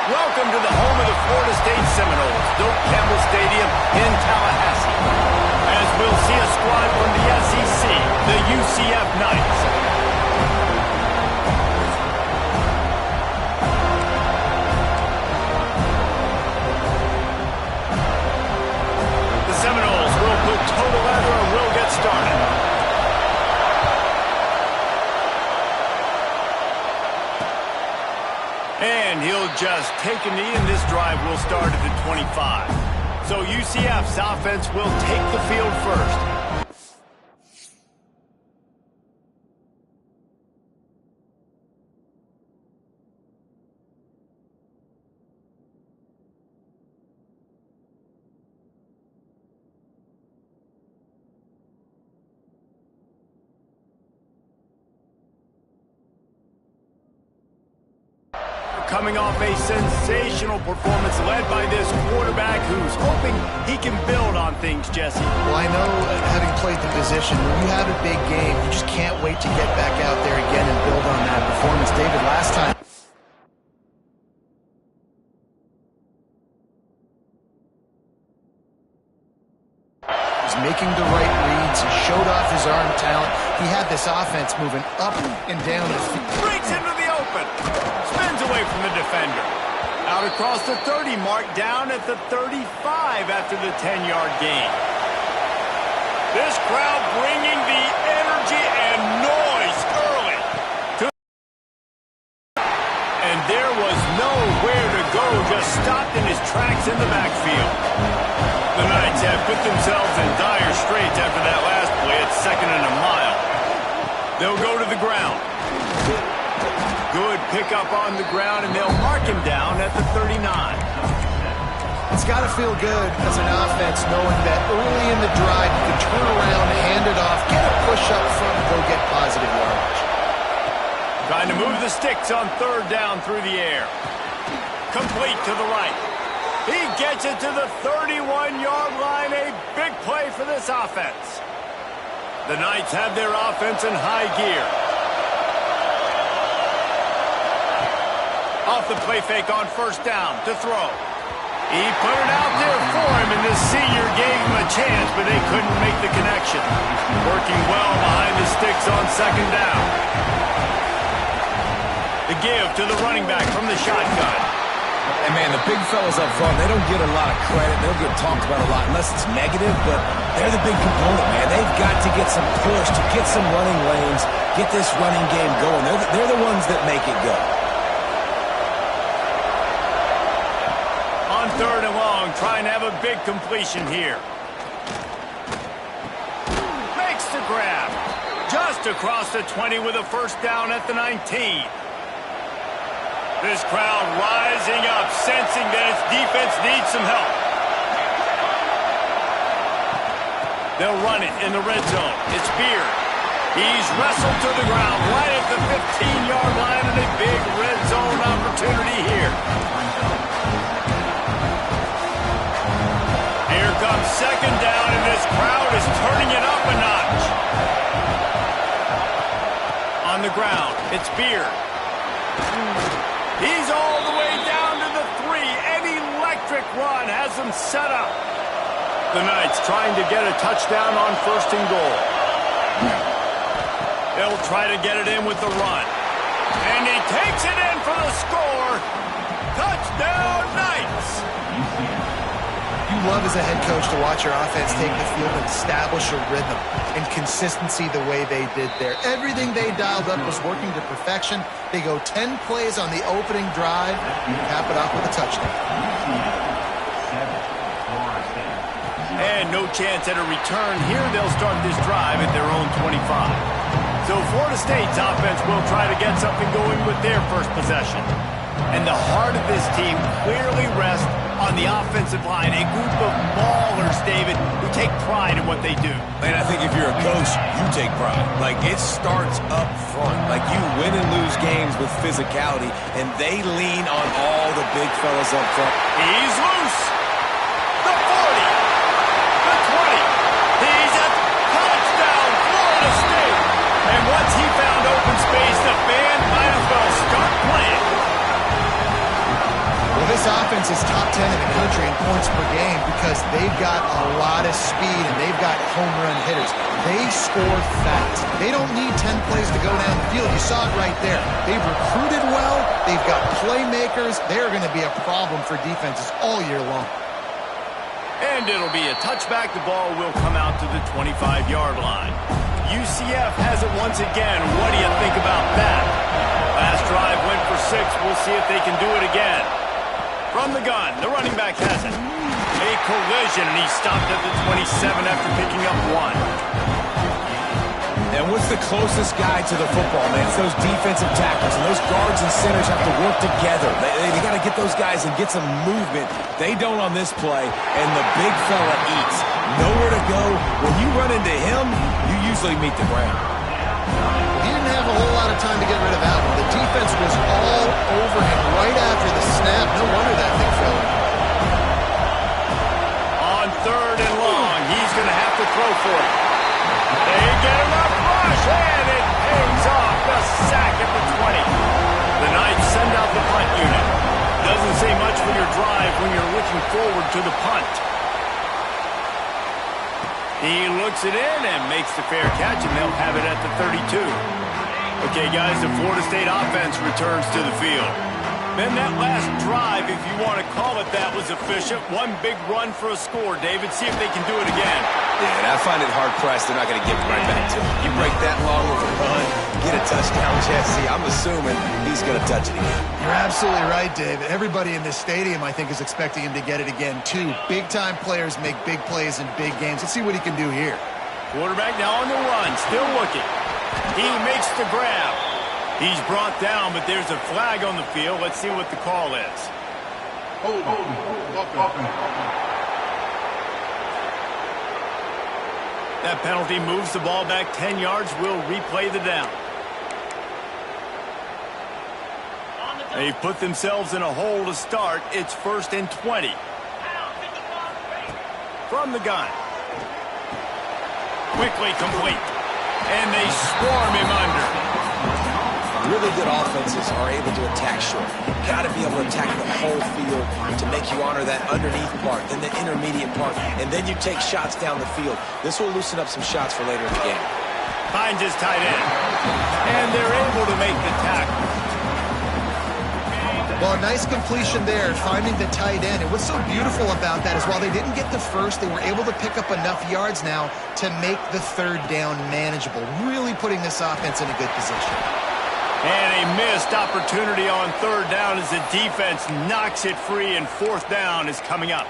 Welcome to the home of the Florida State Seminoles, Doak Campbell Stadium in Tallahassee. As we'll see a squad from the SEC, the UCF Knights. The Seminoles will put total leather and will get started. And he'll just take a knee, and this drive will start at the 25. So UCF's offense will take the field first. Coming off a sensational performance led by this quarterback who's hoping he can build on things, Jesse. Well, I know, having played the position, when you have a big game, you just can't wait to get back out there again and build on that performance. David, last time, he's making the right reads. He showed off his arm talent. He had this offense moving up and down the field. Breaks into the open. Spins away from the defender. Out across the 30 mark, down at the 35 after the 10-yard gain. This crowd bringing the energy and noise early. And there was nowhere to go, just stopped in his tracks in the backfield. The Knights have put themselves in dire straits after that last play at 2nd and a mile. They'll go to the ground. Good pickup on the ground, and they'll mark him down at the 39. It's got to feel good as an offense knowing that early in the drive you can turn around, hand it off, get a push up front, and go get positive yardage. Trying to move the sticks on 3rd down through the air. Complete to the right. He gets it to the 31-yard line. A big play for this offense. The Knights have their offense in high gear. Off the play fake on 1st down to throw. He put it out there for him, and this senior gave him a chance, but they couldn't make the connection. Working well behind the sticks on 2nd down. The give to the running back from the shotgun. And, man, the big fellas up front, they don't get a lot of credit. They don't get talked about a lot unless it's negative, but they're the big component, man. They've got to get some push, to get some running lanes, get this running game going. They're the ones that make it go. On 3rd and long, trying to have a big completion here. Makes the grab. Just across the 20 with a 1st down at the 19. This crowd rising up, sensing that its defense needs some help. They'll run it in the red zone. It's Beard. He's wrestled to the ground right at the 15-yard line, and a big red zone opportunity here. Here comes 2nd down, and this crowd is turning it up a notch. On the ground, it's Beard. He's all the way down to the 3. An electric run has them set up. The Knights trying to get a touchdown on 1st and goal. They'll try to get it in with the run. And he takes it in for the score. Touchdown, Knights! You love as a head coach to watch your offense take the field and establish a rhythm and consistency the way they did there. Everything they dialed up was working to perfection. They go 10 plays on the opening drive and cap it off with a touchdown. And no chance at a return here. They'll start this drive at their own 25. So Florida State's offense will try to get something going with their first possession. And the heart of this team clearly rests on the offensive line, a group of ballers, David, who take pride in what they do. Man, I think if you're a coach, you take pride. Like, it starts up front. Like, you win and lose games with physicality, and they lean on all the big fellas up front. He's loose. The 40. The 20. He's a touchdown, Florida State. And once he found open space, the band might as well start playing. This offense is top 10 in the country in points per game because they've got a lot of speed and they've got home run hitters. They score fast. They don't need 10 plays to go down the field. You saw it right there. They've recruited well. They've got playmakers. They're going to be a problem for defenses all year long. And it'll be a touchback. The ball will come out to the 25-yard line. UCF has it once again. What do you think about that? Last drive went for 6. We'll see if they can do it again. From the gun, the running back has it. A collision, and he stopped at the 27 after picking up 1. And what's the closest guy to the football, man? It's those defensive tackles, and those guards and centers have to work together. They got to get those guys and get some movement. They don't on this play, and the big fella eats. Nowhere to go. When you run into him, you usually meet the ground. He didn't have a whole lot of time to get rid of that one. The defense was all over him right after the snap. No wonder that thing fell. On 3rd and long, he's going to have to throw for it. They get him up rush, and it pays off. The sack at the 20. The Knights send out the punt unit. Doesn't say much for your drive when you're looking forward to the punt. He looks it in and makes the fair catch, and they'll have it at the 32. Okay, guys, the Florida State offense returns to the field. Then that last drive, if you want to call it that, was efficient. One big run for a score, David. See if they can do it again. Yeah, and I find it hard-pressed. They're not going to give it right back to him. You break that long of a run, get a touchdown, Jesse. I'm assuming he's going to touch it again. You're absolutely right, Dave. Everybody in this stadium, I think, is expecting him to get it again, too. Big-time players make big plays in big games. Let's see what he can do here. Quarterback now on the run, still looking. He makes the grab. He's brought down, but there's a flag on the field. Let's see what the call is. That penalty moves the ball back 10 yards. We'll replay the down. They've put themselves in a hole to start. It's 1st and 20. From the gun. Quickly complete. And they swarm him under. Really good offenses are able to attack short. You've got to be able to attack the whole field to make you honor that underneath part, then the intermediate part, and then you take shots down the field. This will loosen up some shots for later in the game. Finds his tight end. And they're able to make the tackle. Well, a nice completion there, finding the tight end. And what's so beautiful about that is while they didn't get the first, they were able to pick up enough yards now to make the 3rd down manageable, really putting this offense in a good position. And a missed opportunity on 3rd down as the defense knocks it free, and 4th down is coming up.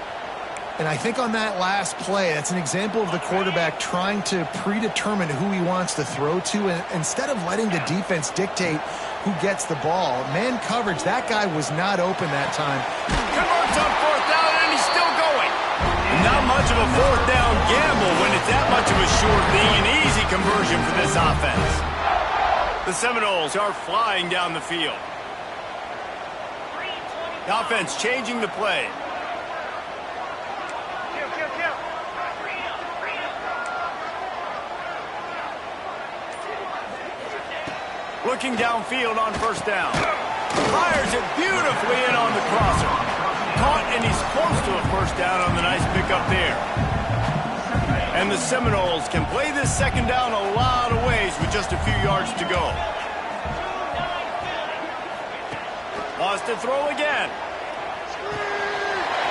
And I think on that last play, that's an example of the quarterback trying to predetermine who he wants to throw to, and instead of letting the defense dictate who gets the ball. Man coverage, that guy was not open that time. Converts on 4th down, and he's still going. Not much of a 4th down gamble when it's that much of a sure thing. An easy conversion for this offense. The Seminoles are flying down the field. The offense changing the play. Looking downfield on 1st down. Fires it beautifully in on the crosser. Caught, and he's close to a 1st down on the nice pickup there. And the Seminoles can play this 2nd down a lot of ways with just a few yards to go. Lost to throw again.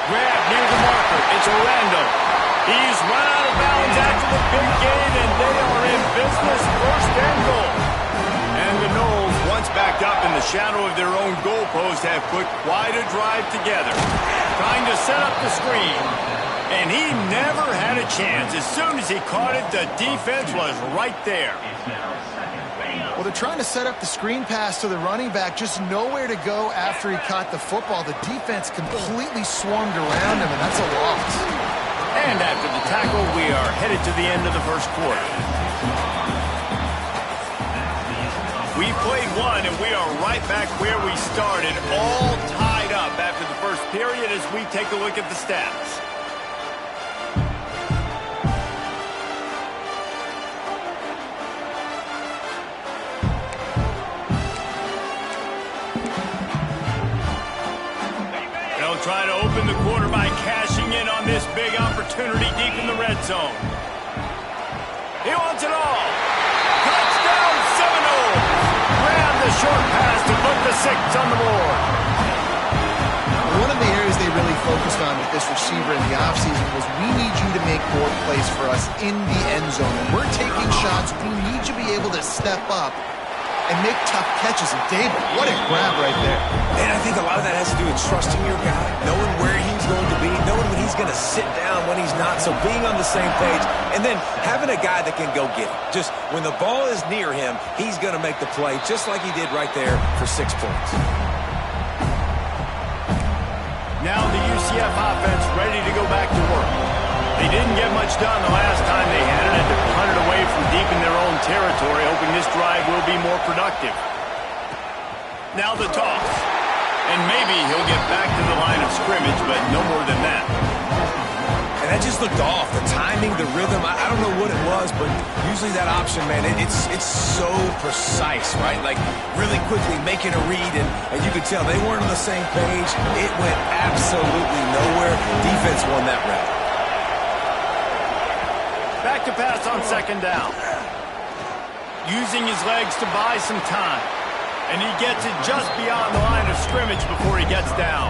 Grab near the marker. It's Orlando. He's run out of bounds after the big gain, and they are in business. 1st and goal. And the Noles, once backed up in the shadow of their own goalpost, have put quite a drive together. Trying to set up the screen. And he never had a chance. As soon as he caught it, the defense was right there. Well, they're trying to set up the screen pass to the running back, just nowhere to go after he caught the football. The defense completely swarmed around him, and that's a loss. And after the tackle, we are headed to the end of the 1st quarter. We played one, and we are right back where we started, all tied up after the 1st period as we take a look at the stats. try to open the quarter by cashing in on this big opportunity deep in the red zone. He wants it all. Touchdown Seminoles. Grab the short pass to put the 6 on the board. One of the areas they really focused on with this receiver in the offseason was we need you to make more plays for us in the end zone. When we're taking shots, we need you to be able to step up and make tough catches. And David, what a grab right there. And I think a lot of that has to do with trusting your guy, knowing where he's going to be, knowing when he's going to sit down, when he's not, so being on the same page, and then having a guy that can go get it. Just when the ball is near him, he's going to make the play, just like he did right there for 6 points. Now the UCF offense ready to go back to work. They didn't get much done the last time they had it, and to punt it away from deep in their own territory, hoping this drive will be more productive. Now the toss. And maybe he'll get back to the line of scrimmage, but no more than that. And that just looked off. The timing, the rhythm, I don't know what it was, but usually that option, man, it's so precise, right? Like really quickly making a read, and you could tell they weren't on the same page. It went absolutely nowhere. Defense won that round. Back to pass on 2nd down. Using his legs to buy some time. And he gets it just beyond the line of scrimmage before he gets down.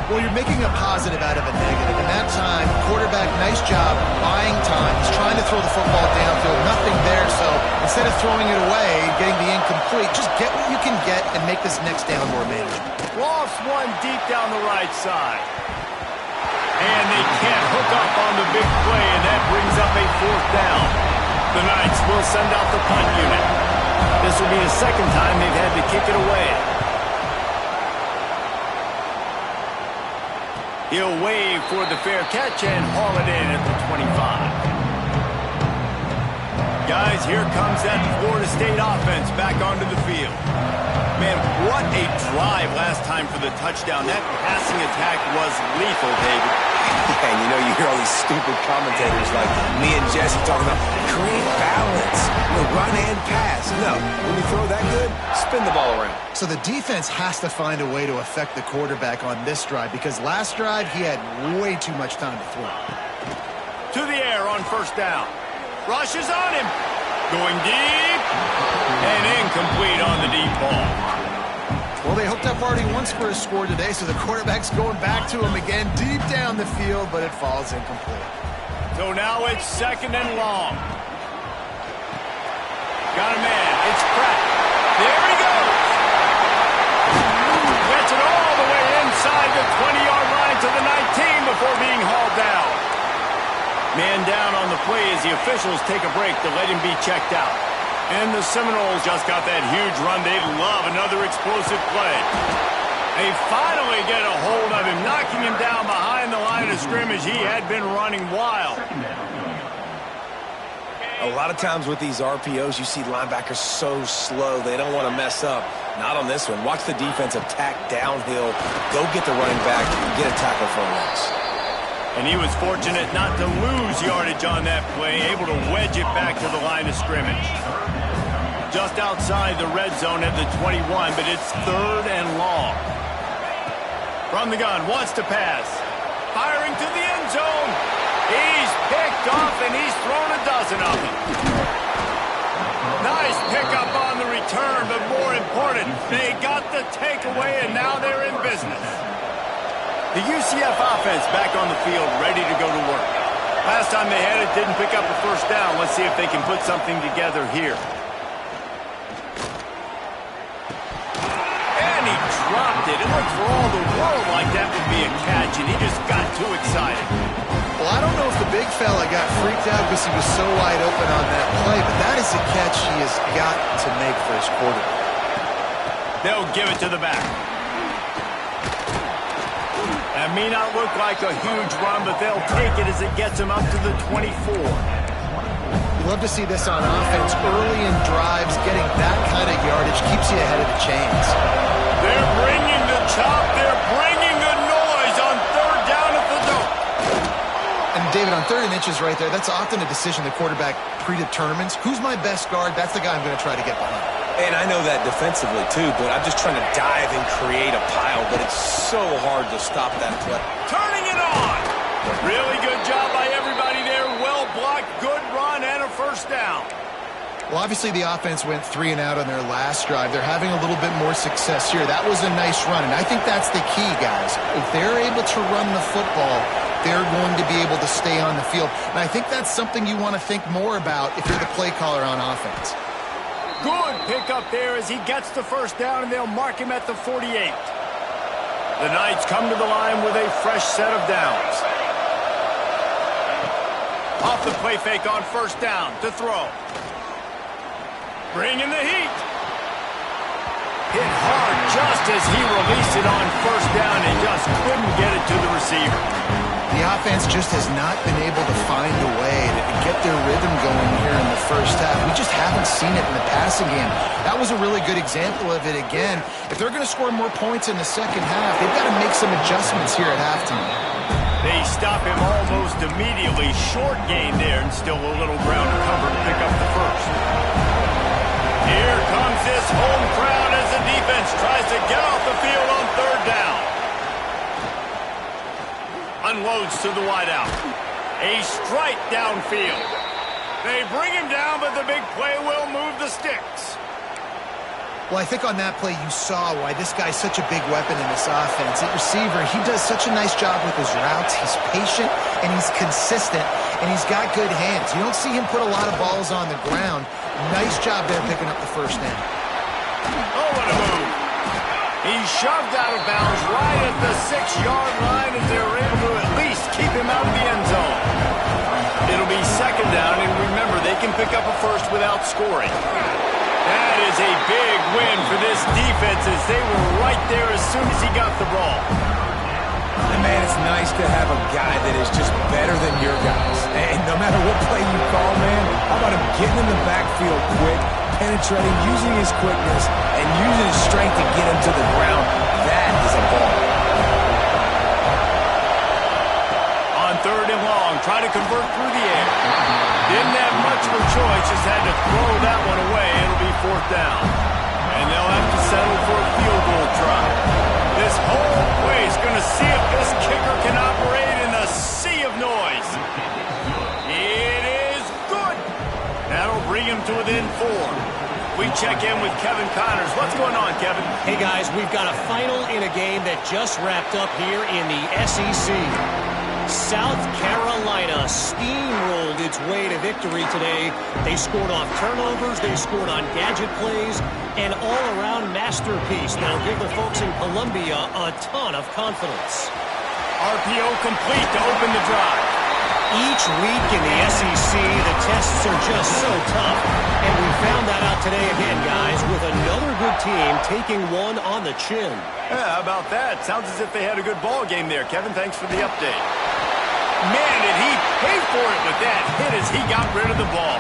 Well, you're making a positive out of a negative. In that time, quarterback, nice job buying time. He's trying to throw the football downfield. Nothing there, so instead of throwing it away and getting the incomplete, just get what you can get and make this next down more manageable. Lofts one deep down the right side. And they can't hook up on the big play, and that brings up a 4th down. The Knights will send out the punt unit. This will be the 2nd time they've had to kick it away. He'll wave for the fair catch and haul it in at the 25. Guys, here comes that Florida State offense back onto the field. Man, what a drive last time for the touchdown. That passing attack was lethal, David. Yeah, you know, you hear all these stupid commentators like me and Jesse talking about create balance, run and pass. No, when you throw that good, spin the ball around. So the defense has to find a way to affect the quarterback on this drive because last drive he had way too much time to throw. To the air on 1st down. Rush is on him. Going deep. And incomplete on the deep ball. Well, they hooked up already once for a score today, so the quarterback's going back to him again deep down the field, but it falls incomplete. So now it's 2nd and long. Got a man. It's Pratt. There he goes. Gets it all the way inside the 20-yard line to the 19 before being hauled down. Man down on the play as the officials take a break to let him be checked out. And the Seminoles just got that huge run. They love another explosive play. They finally get a hold of him, knocking him down behind the line of scrimmage. He had been running wild. A lot of times with these RPOs, you see linebackers so slow, they don't want to mess up. Not on this one. Watch the defense attack downhill, go get the running back, get a tackle for a loss. And he was fortunate not to lose yardage on that play, able to wedge it back to the line of scrimmage. Just outside the red zone at the 21, but it's 3rd and long. From the gun, wants to pass. Firing to the end zone. He's picked off, and he's thrown a dozen of them. Nice pickup on the return, but more important, they got the takeaway, and now they're in business. The UCF offense back on the field, ready to go to work. Last time they had it, didn't pick up a 1st down. Let's see if they can put something together here. And he dropped it. It looked for all the world like that would be a catch, and he just got too excited. Well, I don't know if the big fella got freaked out because he was so wide open on that play, but that is a catch he has got to make for his quarterback. They'll give it to the back. That may not look like a huge run, but they'll take it as it gets them up to the 24. You love to see this on offense. Early in drives, getting that kind of yardage keeps you ahead of the chains. They're bringing the chop. They're bringing the noise on 3rd down at the dome. And David, on 3rd and inches right there, that's often a decision the quarterback predetermines. Who's my best guard? That's the guy I'm going to try to get behind. And I know that defensively too, but I'm just trying to dive and create a pile, but it's so hard to stop that play. Turning it on. Really good job by everybody there. Well blocked, good run, and a first down. Well, obviously the offense went 3 and out on their last drive. They're having a little bit more success here. That was a nice run, and I think that's the key, guys. If they're able to run the football, they're going to be able to stay on the field. And I think that's something you want to think more about if you're the play caller on offense. Good pickup there as he gets the first down, and they'll mark him at the 48. The Knights come to the line with a fresh set of downs. Off the play fake on first down to throw. Bringing the heat. Hit hard just as he released it on first down and just couldn't get it to the receiver. The offense just has not been able to find a way to get their rhythm going here in the first half. We just haven't seen it in the passing game. That was a really good example of it again. If they're going to score more points in the second half, they've got to make some adjustments here at halftime. They stop him almost immediately. Short gain there and still a little ground to cover to pick up the first. Here comes this home crowd as the defense tries to get off the field on third down. Unloads to the wideout. A strike downfield. They bring him down, but the big play will move the sticks. Well, I think on that play you saw why this guy's such a big weapon in this offense. At receiver, he does such a nice job with his routes. He's patient, and he's consistent, and he's got good hands. You don't see him put a lot of balls on the ground. Nice job there picking up the first down. Oh, what a move. He's shoved out of bounds right at the 6-yard line as they're able to at least keep him out of the end zone. It'll be second down, and remember, they can pick up a first without scoring. That is a big win for this defense as they were right there as soon as he got the ball. And man, it's nice to have a guy that is just better than your guys. And no matter what play you call, man, how about him getting in the backfield quick, penetrating, using his quickness, and using his strength to get him to the ground. That is a ball. On third and long, try to convert through the air. Didn't have much of a choice, just had to throw that one away. It'll be fourth down. And they'll have to settle for a field goal try. This whole play is going to see if this kicker can operate in a sea of noise. It is good. That'll bring him to within 4. We check in with Kevin Connors. What's going on, Kevin? Hey, guys, we've got a final in a game that just wrapped up here in the SEC. South Carolina steamrolled its way to victory today. They scored off turnovers, they scored on gadget plays, an all-around masterpiece that'll give the folks in Columbia a ton of confidence. RPO complete to open the drive. Each week in the SEC, the tests are just so tough, and we found that out today again, guys, with another good team taking one on the chin. Yeah, how about that? Sounds as if they had a good ball game there. Kevin, thanks for the update. Man, did he pay for it with that hit as he got rid of the ball.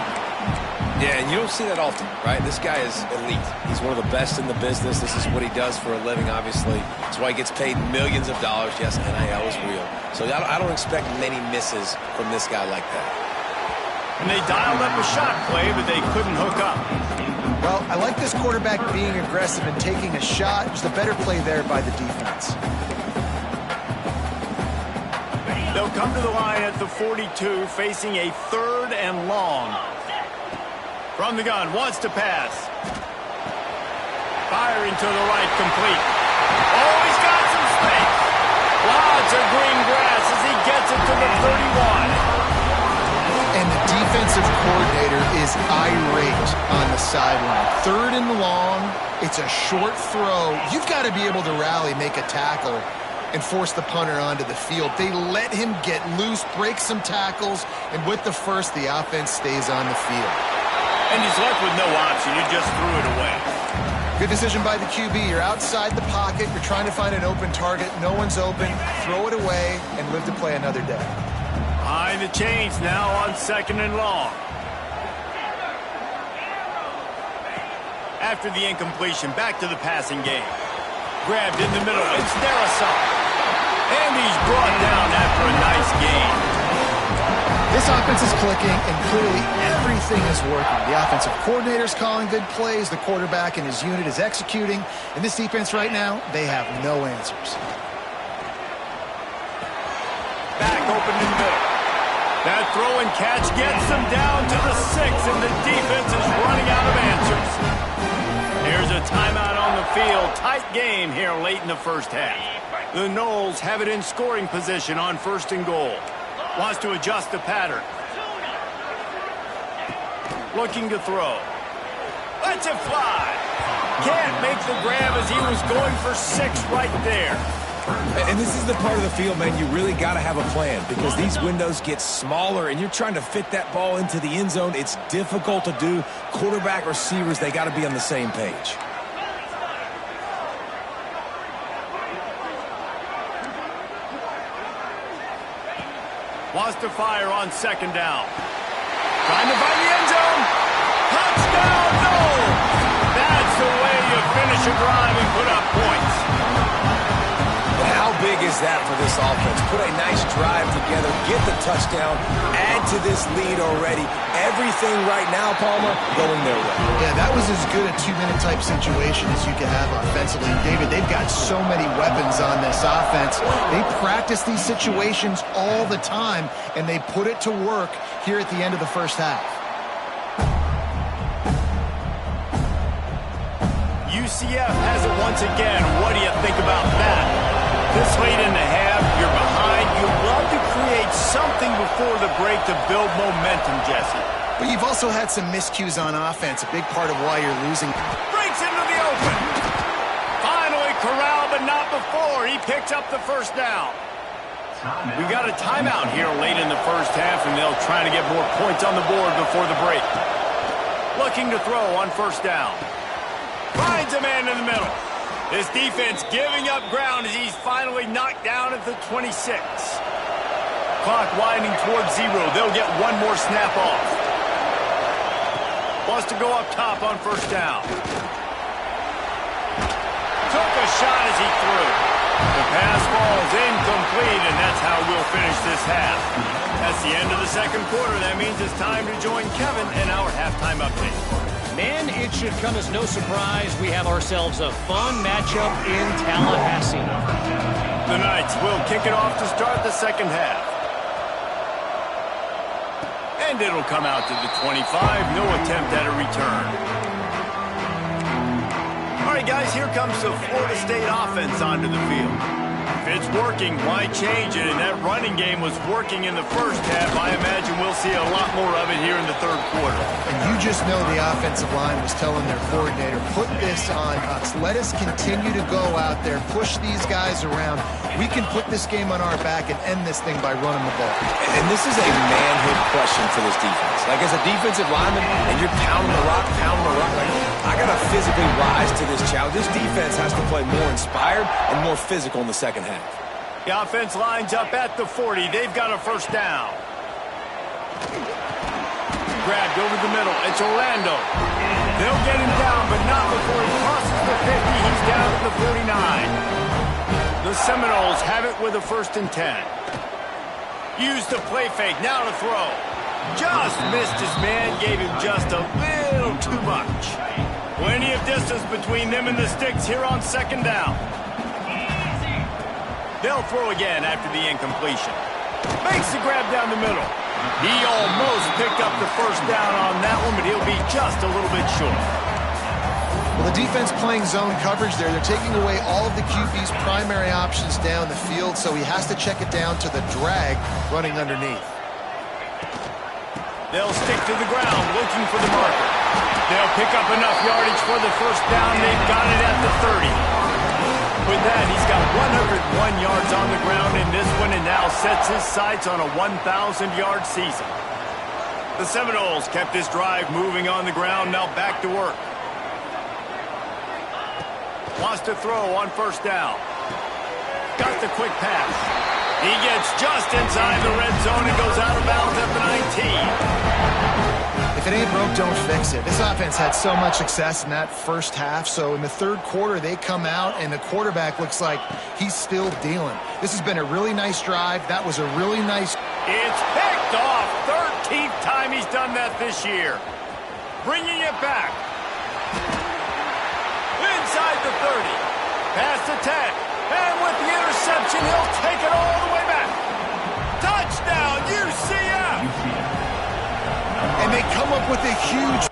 Yeah, and you don't see that often, right? This guy is elite. He's one of the best in the business. This is what he does for a living, obviously. That's why he gets paid millions of dollars. Yes, NIL is real. So I don't expect many misses from this guy like that. And they dialed up a shot play, but they couldn't hook up. Well, I like this quarterback being aggressive and taking a shot. Just a better play there by the defense. They'll come to the line at the 42, facing a third and long. From the gun, wants to pass. Firing to the right, complete. Oh, he's got some space. Lots of green grass as he gets it to the 31. And the defensive coordinator is irate on the sideline. Third and long, it's a short throw. You've got to be able to rally, make a tackle, and force the punter onto the field. They let him get loose, break some tackles, and with the first, the offense stays on the field. And he's left with no option. You just threw it away. Good decision by the QB. You're outside the pocket. You're trying to find an open target. No one's open. Throw it away and live to play another day. Behind the chains now on second and long. After the incompletion, back to the passing game. Grabbed in the middle. It's Darrisaw. And he's brought down after a nice gain. This offense is clicking, and clearly everything is working. The offensive coordinator's calling good plays. The quarterback and his unit is executing. And this defense right now, they have no answers. open in the middle. That throw and catch gets them down to the 6, and the defense is running out of answers. Here's a timeout on the field. Tight game here late in the first half. The Noles have it in scoring position on 1st and goal. Wants to adjust the pattern. Looking to throw. Lets it fly. Can't make the grab as he was going for 6 right there. And this is the part of the field, man, you really got to have a plan because these windows get smaller and you're trying to fit that ball into the end zone. It's difficult to do. Quarterback, receivers, they got to be on the same page. Wants to fire on 2nd down. Trying to find the end zone. Touchdown, no! That's the way you finish a drive and put up points. But how big is that for this offense? Put a nice drive together, get the touchdown, add to this lead already. Everything right now, Palmer, going their way. Yeah, that was as good a 2-minute type situation as you can have offensively. And David, they've got so many weapons on this offense. They practice these situations all the time, and they put it to work here at the end of the first half. UCF has it once again. What do you think about that? This late in the half, you're behind. You'd love to create something before the break to build momentum, Jesse. But you've also had some miscues on offense, a big part of why you're losing. Breaks into the open. Finally corralled, but not before. He picks up the 1st down. We got a timeout here late in the first half, and they'll try to get more points on the board before the break. Looking to throw on 1st down. Finds a man in the middle. This defense giving up ground as he's finally knocked down at the 26. Clock winding towards 0. They'll get one more snap off. Wants to go up top on 1st down. Took a shot as he threw. The pass falls incomplete, and that's how we'll finish this half. That's the end of the 2nd quarter. That means it's time to join Kevin in our halftime update. Man, it should come as no surprise we have ourselves a fun matchup in Tallahassee. The Knights will kick it off to start the 2nd half. And it'll come out to the 25. No attempt at a return. All right, guys, here comes the Florida State offense onto the field. If it's working, why change it? And that running game was working in the first half. I imagine we'll see a lot more of it here in the 3rd quarter. And you just know the offensive line was telling their coordinator, put this on us. Let us continue to go out there, push these guys around. We can put this game on our back and end this thing by running the ball. And this is a manhood question for this defense. Like, as a defensive lineman, and you're pounding the rock, like, I got to physically rise to this challenge. This defense has to play more inspired and more physical in the 2nd half. The offense lines up at the 40. They've got a 1st down. Grabbed over the middle. It's Orlando. They'll get him down, but not before he crosses the 50. He's down at the 49. The Seminoles have it with a 1st and 10. Use the play fake. Now to throw. Just missed his man. Gave him just a little too much. Plenty of distance between them and the sticks here on 2nd down. They'll throw again after the incompletion. Makes the grab down the middle. He almost picked up the 1st down on that one, but he'll be just a little bit short. Well, the defense playing zone coverage there. They're taking away all of the QB's primary options down the field, so he has to check it down to the drag running underneath. They'll stick to the ground looking for the marker. They'll pick up enough yardage for the 1st down. They've got it at the 30. With that, he's got 101 yards on the ground in this one and now sets his sights on a 1,000-yard season. The Seminoles kept this drive moving on the ground, now back to work. Wants to throw on 1st down. Got the quick pass. He gets just inside the red zone and goes out of bounds at the 19. If it ain't broke, don't fix it. This offense had so much success in that first half, so in the 3rd quarter, they come out, and the quarterback looks like he's still dealing. This has been a really nice drive. That was a really nice... It's picked off. 13th time he's done that this year. Bringing it back. Inside the 30. Past the 10. And with the interception, he'll take it all the way back. Touchdown! back with a huge...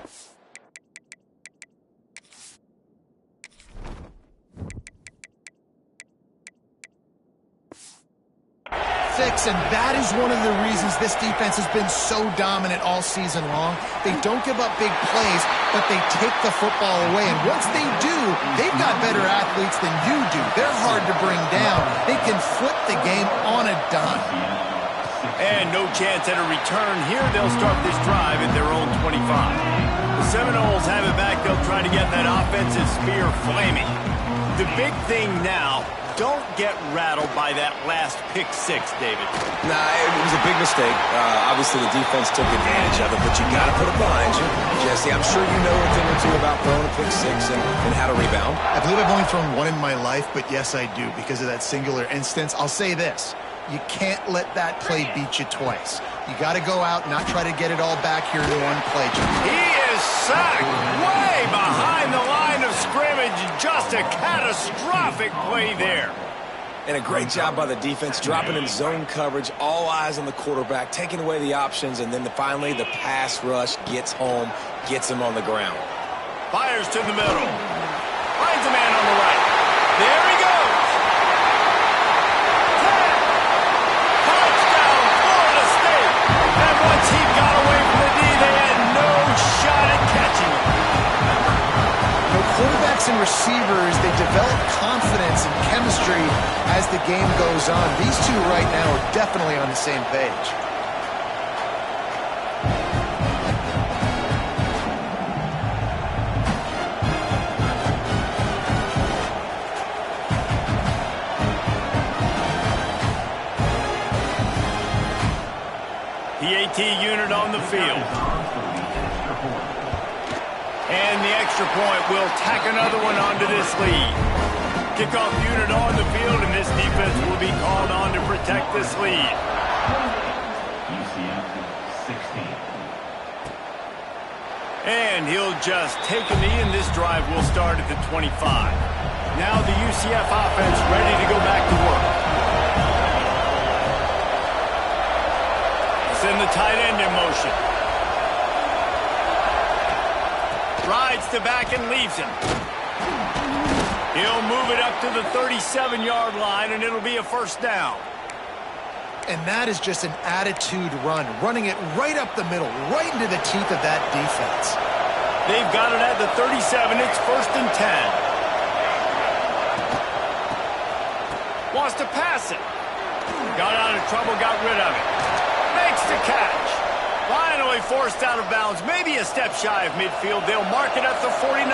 And that is one of the reasons this defense has been so dominant all season long. They don't give up big plays, but they take the football away. And once they do, they've got better athletes than you do. They're hard to bring down. They can flip the game on a dime. And no chance at a return here. They'll start this drive at their own 25. The Seminoles have it back. They'll try to get that offensive spear flaming. The big thing now, don't get rattled by that last pick six, David. Nah, it was a big mistake. Obviously, the defense took advantage of it, but you got to put it behind you. Jesse, I'm sure you know a thing or two about throwing a pick six and how to rebound. I believe I've only thrown one in my life, but yes, I do because of that singular instance. I'll say this. You can't let that play beat you twice. You got to go out and not try to get it all back here in one play. He is sacked way behind the line of scrimmage. Just a catastrophic play there. And a great job by the defense, dropping in zone coverage, all eyes on the quarterback, taking away the options, and then finally the pass rush gets home, gets him on the ground. Fires to the middle. Finds a man on the right. There he goes. Touchdown, Florida State. And once he got away from the knee, they had no shot at catching him. Quarterbacks and receivers, they develop confidence and chemistry as the game goes on. These two right now are definitely on the same page. The AT unit on the field. And the extra point will tack another one onto this lead. Kickoff unit on the field, and this defense will be called on to protect this lead. UCF 16. And he'll just take a knee, and this drive will start at the 25. Now the UCF offense ready to go back to work. Send the tight end in motion. Rides to back and leaves him. He'll move it up to the 37-yard line, and it'll be a first down. And that is just an attitude run, running it right up the middle, right into the teeth of that defense. They've got it at the 37. It's 1st and 10. Wants to pass it. Got out of trouble, got rid of it. Makes the catch. Finally forced out of bounds, maybe a step shy of midfield. They'll mark it at the 49.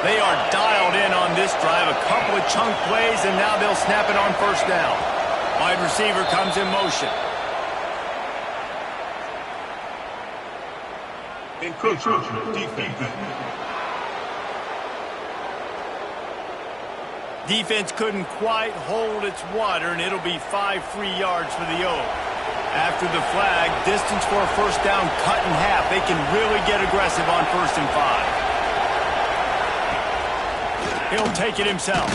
They are dialed in on this drive. A couple of chunk plays, and now they'll snap it on first down. Wide receiver comes in motion. Encroachment defense. Defense couldn't quite hold its water, and it'll be 5 free yards for the Oak. After the flag, distance for a first down cut in half. They can really get aggressive on 1st and 5. He'll take it himself.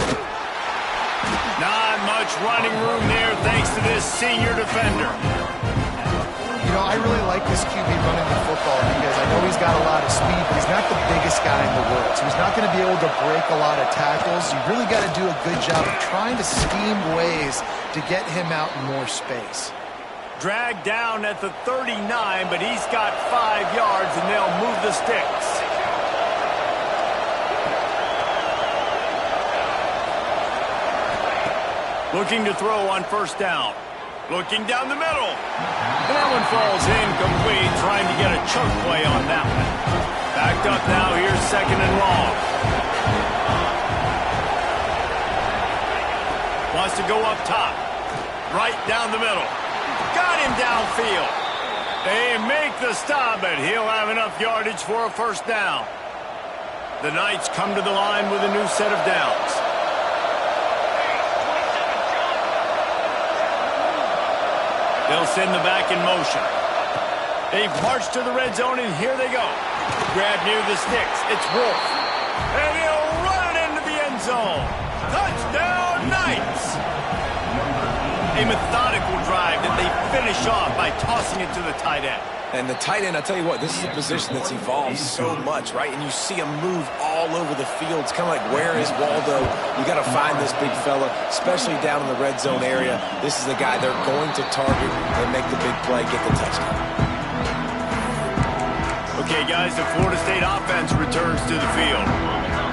Not much running room there thanks to this senior defender. You know, I really like this QB running the football because I know he's got a lot of speed, but he's not the biggest guy in the world. So he's not going to be able to break a lot of tackles. You really got to do a good job of trying to scheme ways to get him out in more space. Dragged down at the 39, but he's got 5 yards, and they'll move the sticks. Looking to throw on first down. Looking down the middle. And that one falls incomplete, trying to get a chunk play on that one. Backed up now, here's 2nd and long. Wants to go up top. Right down the middle. Got him downfield. They make the stop, but he'll have enough yardage for a first down. The Knights come to the line with a new set of downs. They'll send the back in motion. They've marched to the red zone, and here they go. Grab near the sticks. It's Wolf. And he'll run it into the end zone. Touchdown, Knights! A methodical drive that they finish off by tossing it to the tight end. And the tight end, I'll tell you what, this is a position that's evolved so much, right? And you see him move all over the field. It's kind of like, where is Waldo? You got to find this big fella, especially down in the red zone area. This is the guy they're going to target and make the big play, get the touchdown. Okay, guys, the Florida State offense returns to the field.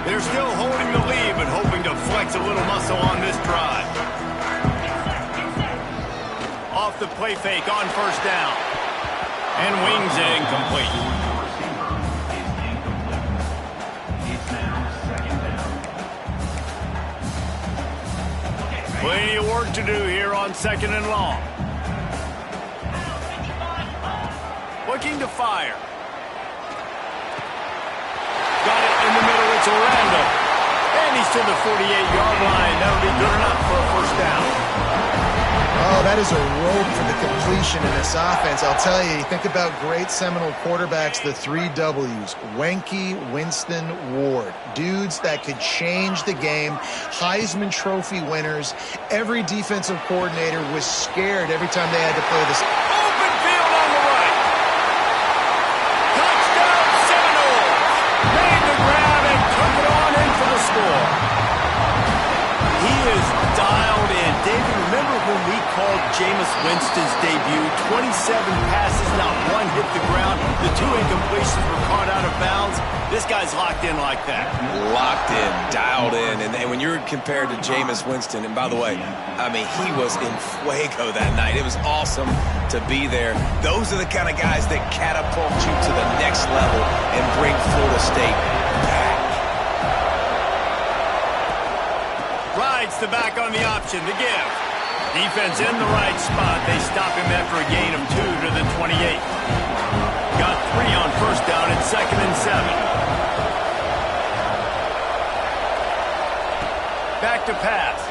They're still holding the lead, but hoping to flex a little muscle on this drive. Off the play fake on first down. And wings it incomplete. Plenty of work to do here on second and long. Looking to fire. Got it in the middle. It's Orlando. And he's to the 48-yard line. That'll be good enough for a first down. Oh, that is a rope for the completion in this offense. I'll tell you, think about great Seminole quarterbacks, the 3 W's. Wenke, Winston, Ward. Dudes that could change the game. Heisman Trophy winners. Every defensive coordinator was scared every time they had to play this. Open field on the right. Touchdown Seminole. Made the grab and took it on in for the score. He is dialed in. David, remember when we called Jameis Winston's debut? 27 passes, not one hit the ground. The 2 incompletions were caught out of bounds. This guy's locked in like that. Locked in, dialed in. And when you're compared to Jameis Winston, and by the way, I mean, he was in fuego that night. It was awesome to be there. Those are the kind of guys that catapult you to the next level and bring Florida State back. Rides the back on the option, the give. Defense in the right spot. They stop him after a gain of 2 to the 28. Got 3 on first down at 2nd and 7. Back to pass.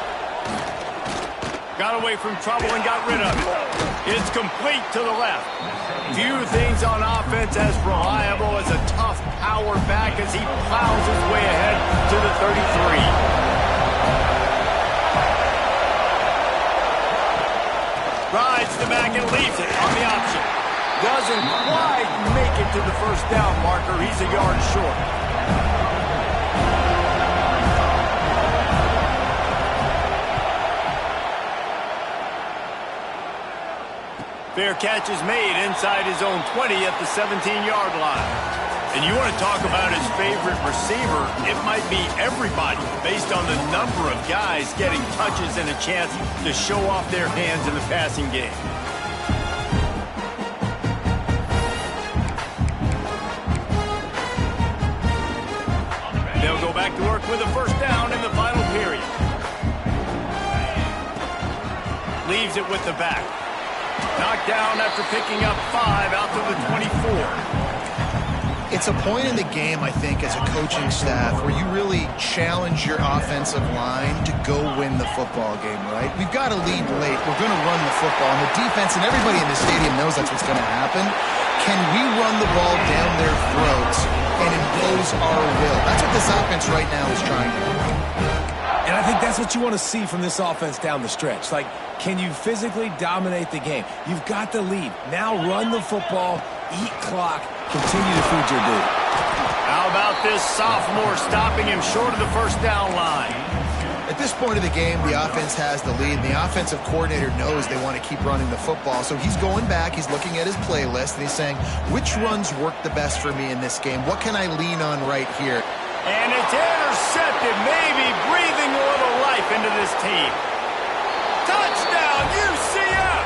Got away from trouble and got rid of it. It's complete to the left. Few things on offense as reliable as a tough power back as he plows his way ahead to the 33. Rides the back and leaves it on the option. Doesn't quite make it to the first down marker. He's a yard short. Fair catch is made inside his own 20 at the 17-yard line. And you want to talk about his favorite receiver, it might be everybody based on the number of guys getting touches and a chance to show off their hands in the passing game. They'll go back to work with a first down in the final period. Leaves it with the back. Knocked down after picking up 5 out to the 24. It's a point in the game, I think, as a coaching staff where you really challenge your offensive line to go win the football game, right? We've got to lead late. We're going to run the football. And the defense and everybody in the stadium knows that's what's going to happen. Can we run the ball down their throats and impose our will? That's what this offense right now is trying to do. And I think that's what you want to see from this offense down the stretch. Like, can you physically dominate the game? You've got the lead. Now run the football, eat clock, continue to feed your dude. How about this sophomore stopping him short of the first down line? At this point of the game, the offense has the lead, and the offensive coordinator knows they want to keep running the football. So he's going back, he's looking at his playlist, and he's saying, which runs work the best for me in this game? What can I lean on right here? And it's intercepted, maybe breathing a little life into this team. Touchdown, UCF!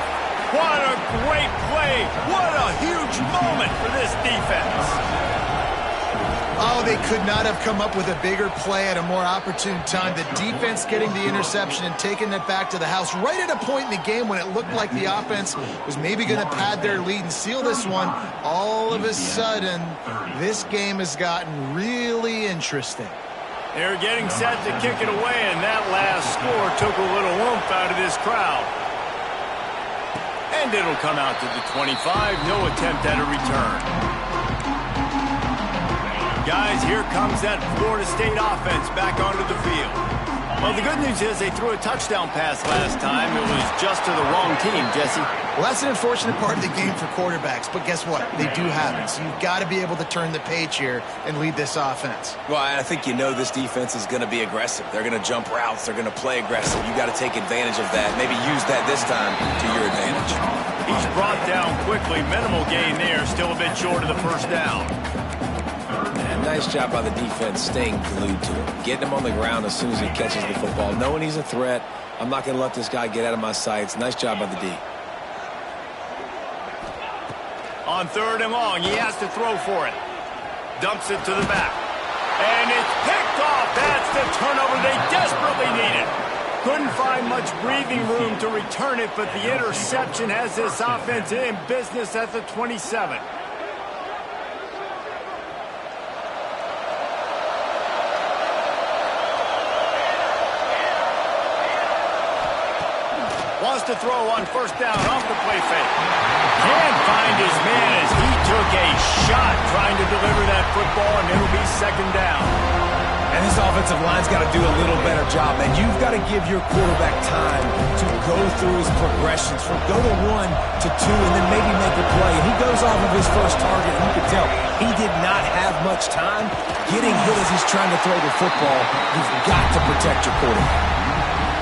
What a great play. What a huge moment for this defense. Oh, they could not have come up with a bigger play at a more opportune time. The defense getting the interception and taking it back to the house right at a point in the game when it looked like the offense was maybe going to pad their lead and seal this one. All of a sudden, this game has gotten really interesting. They're getting set to kick it away, and that last score took a little oomph out of this crowd. And it'll come out to the 25. No attempt at a return. Guys, here comes that Florida State offense back onto the field. Well, the good news is they threw a touchdown pass last time. It was just to the wrong team, Jesse. Well, that's an unfortunate part of the game for quarterbacks, but guess what? They do have it. So you've got to be able to turn the page here and lead this offense. Well, I think you know this defense is going to be aggressive. They're going to jump routes. They're going to play aggressive. You got to take advantage of that. Maybe use that this time to your advantage. He's brought down quickly. Minimal gain there. Still a bit short of the first down. And nice job by the defense staying glued to him. Getting him on the ground as soon as he catches the football. Knowing he's a threat. I'm not going to let this guy get out of my sights. Nice job by the D. On 3rd and long, he has to throw for it. Dumps it to the back. And it's picked off. That's the turnover they desperately needed. Couldn't find much breathing room to return it, but the interception has this offense in business at the 27. Wants to throw on 1st down off the play fake. Can't find his man as he took a shot trying to deliver that football, and it'll be 2nd down. And this offensive line's got to do a little better job, man. You've got to give your quarterback time to go through his progressions from go to 1 to 2 and then maybe make a play. And he goes off of his first target, and you can tell he did not have much time getting hit as he's trying to throw the football. You've got to protect your quarterback.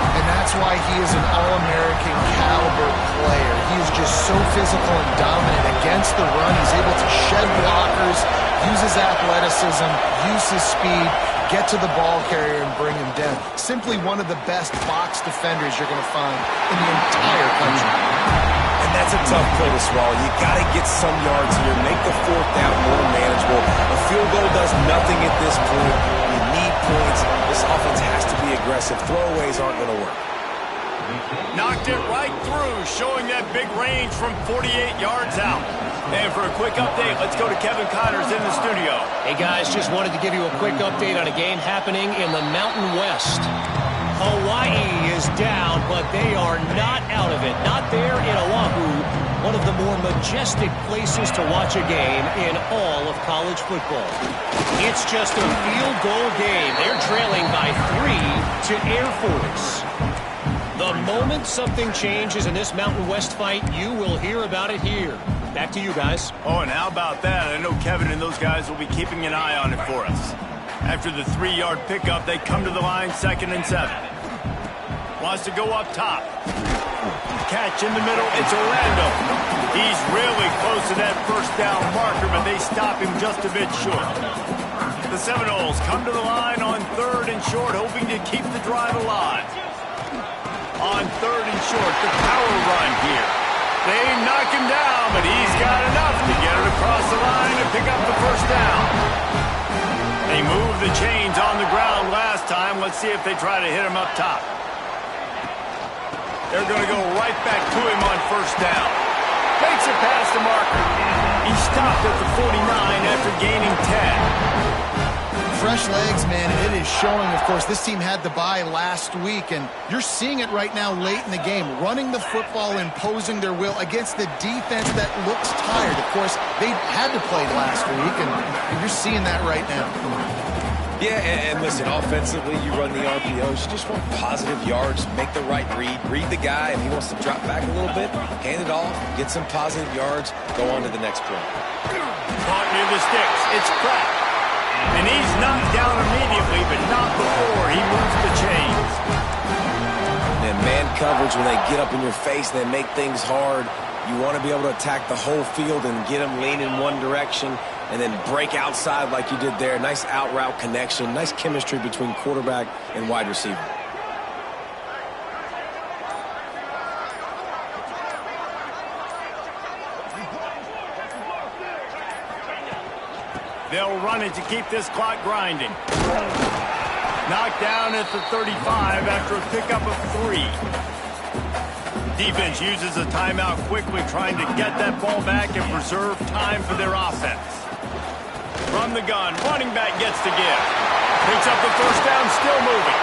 And that's why he is an All-American caliber player. He is just so physical and dominant against the run. He's able to shed blockers, use his athleticism, use his speed, get to the ball carrier and bring him down. Simply one of the best box defenders you're going to find in the entire country. And that's a tough pill to swallow. You got to get some yards here, make the 4th down more manageable. A field goal does nothing at this point. You need points. This offense has to be aggressive. Throwaways aren't going to work. Knocked it right through, showing that big range from 48 yards out. And for a quick update, let's go to Kevin Connors in the studio. Hey, guys, just wanted to give you a quick update on a game happening in the Mountain West. Hawaii is down, but they are not out of it. Not there in Oahu, one of the more majestic places to watch a game in all of college football. It's just a field goal game. They're trailing by 3 to Air Force. The moment something changes in this Mountain West fight, you will hear about it here. Back to you guys. Oh, and how about that? I know Kevin and those guys will be keeping an eye on it for us. After the 3-yard pickup, they come to the line 2nd and 7. Wants to go up top. Catch in the middle. It's Orlando. He's really close to that 1st down marker, but they stop him just a bit short. The Seminoles come to the line on 3rd and short, hoping to keep the drive alive. On 3rd and short, the power run here. They knock him down, but he's got enough to get it across the line and pick up the 1st down. They moved the chains on the ground last time. Let's see if they try to hit him up top. They're going to go right back to him on 1st down. Makes it past the marker. He stopped at the 49 after gaining 10. Fresh legs, man, and it is showing. Of course, this team had the bye last week, and you're seeing it right now late in the game. Running the football, imposing their will against the defense that looks tired. Of course, they had to play last week, and you're seeing that right now. Yeah, and listen, offensively, you run the RPOs. You just want positive yards, make the right read the guy, and he wants to drop back a little bit, hand it off, get some positive yards, go on to the next play. Caught near the sticks. It's cracked. And he's knocked down immediately, but not before he moves the chains. And man coverage, when they get up in your face, they make things hard. You want to be able to attack the whole field and get them lean in one direction and then break outside like you did there. Nice out route connection, nice chemistry between quarterback and wide receiver. They'll run it to keep this clock grinding. Knocked down at the 35 after a pickup of 3. Defense uses a timeout quickly, trying to get that ball back and preserve time for their offense. From the gun, running back gets to give. Picks up the 1st down, still moving.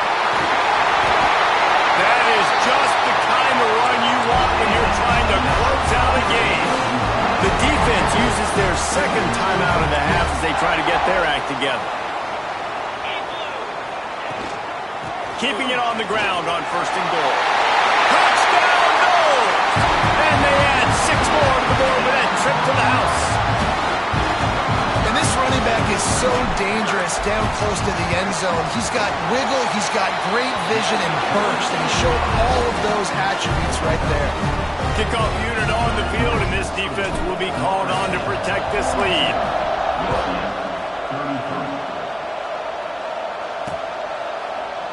That is just the kind of run you want when you're trying to close out a game. The defense uses their 2nd timeout of the half as they try to get their act together. keeping it on the ground on 1st and goal. Touchdown, goal! And they add 6 more to the board with that trip to the house. And this running back is so dangerous down close to the end zone. He's got wiggle, he's got great vision and burst, and he showed all of those attributes right there. Kickoff unit on the field, and this defense will be called on to protect this lead.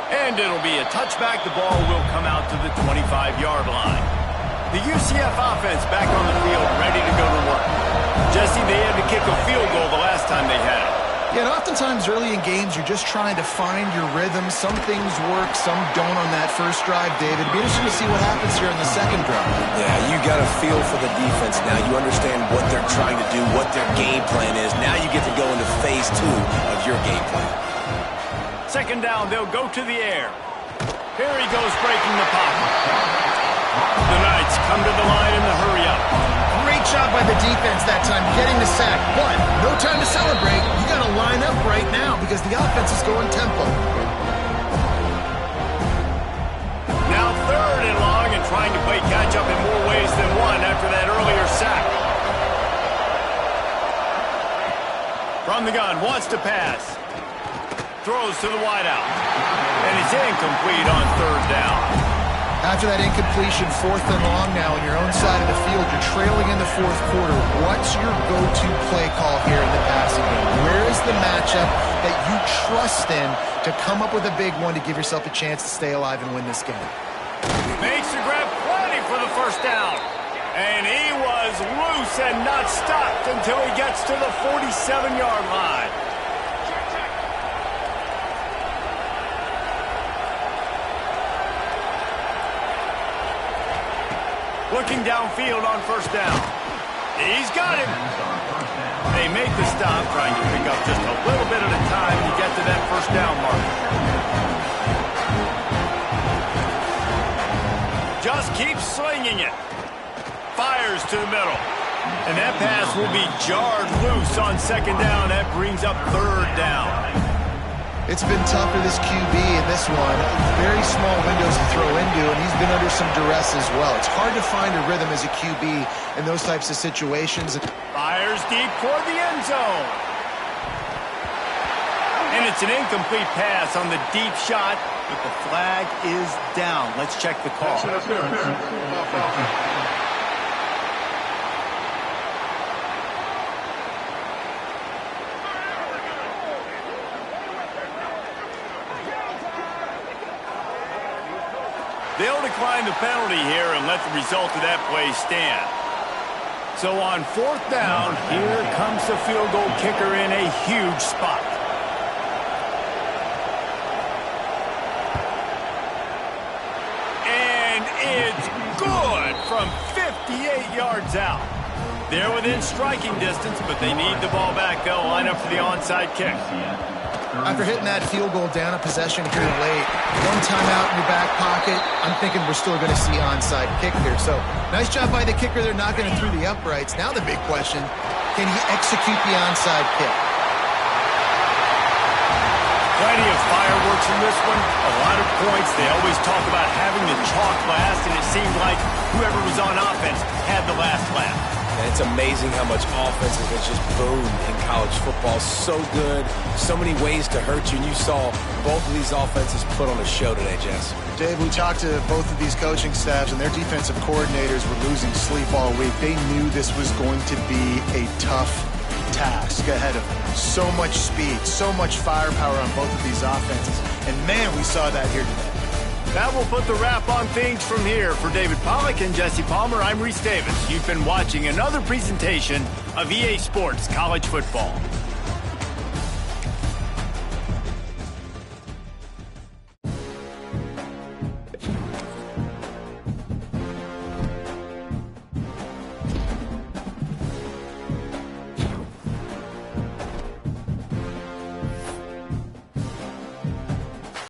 And it'll be a touchback. The ball will come out to the 25-yard line. The UCF offense back on the field, ready to go to work. Jesse, they had to kick a field goal the last time they had it. Yeah, and oftentimes early in games, you're just trying to find your rhythm. Some things work, some don't on that first drive, David. It'd be interesting to see what happens here in the second drive. Yeah, you got a feel for the defense now. You understand what they're trying to do, what their game plan is. Now you get to go into phase 2 of your game plan. Second down, they'll go to the air. Here he goes, breaking the pocket. The Knights come to the line in the hurry-up. Great job by the defense that time, getting the sack. But no time to celebrate. You got to line up right now because the offense is going tempo. Now 3rd and long and trying to play catch-up in more ways than one after that earlier sack. From the gun, wants to pass. Throws to the wideout. And it's incomplete on 3rd down. After that incompletion, 4th and long now on your own side of the field, you're trailing in the 4th quarter. What's your go-to play call here in the passing game? Where is the matchup that you trust in to come up with a big one to give yourself a chance to stay alive and win this game? Makes the grab plenty for the 1st down. And he was loose and not stopped until he gets to the 47-yard line. Looking downfield on 1st down. He's got him. They make the stop, trying to pick up just a little bit at a time to get to that 1st down mark. Just keeps slinging it. Fires to the middle. And that pass will be jarred loose on 2nd down. That brings up 3rd down. It's been tough for this QB in this one. Very small windows to throw into, and he's been under some duress as well. It's hard to find a rhythm as a QB in those types of situations. Fires deep toward the end zone. And it's an incomplete pass on the deep shot, but the flag is down. Let's check the call. They'll decline the penalty here and let the result of that play stand. So on 4th down, here comes the field goal kicker in a huge spot. And it's good from 58 yards out. They're within striking distance, but they need the ball back. They'll line up for the onside kick. After hitting that field goal down a possession here late, one timeout in your back pocket, I'm thinking we're still going to see onside kick here. So nice job by the kicker. They're knocking it through the uprights. Now the big question, can he execute the onside kick? Plenty of fireworks in this one. A lot of points. They always talk about having the chalk last, and it seemed like whoever was on offense had the last laugh. And it's amazing how much offense has just boomed in college football. So good, so many ways to hurt you. And you saw both of these offenses put on a show today, Jess. Dave, we talked to both of these coaching staffs, and their defensive coordinators were losing sleep all week. They knew this was going to be a tough task ahead of them. So much speed, so much firepower on both of these offenses. And, man, we saw that here today. That will put the wrap on things from here. For David Pollack and Jesse Palmer, I'm Reese Davis. You've been watching another presentation of EA Sports College Football.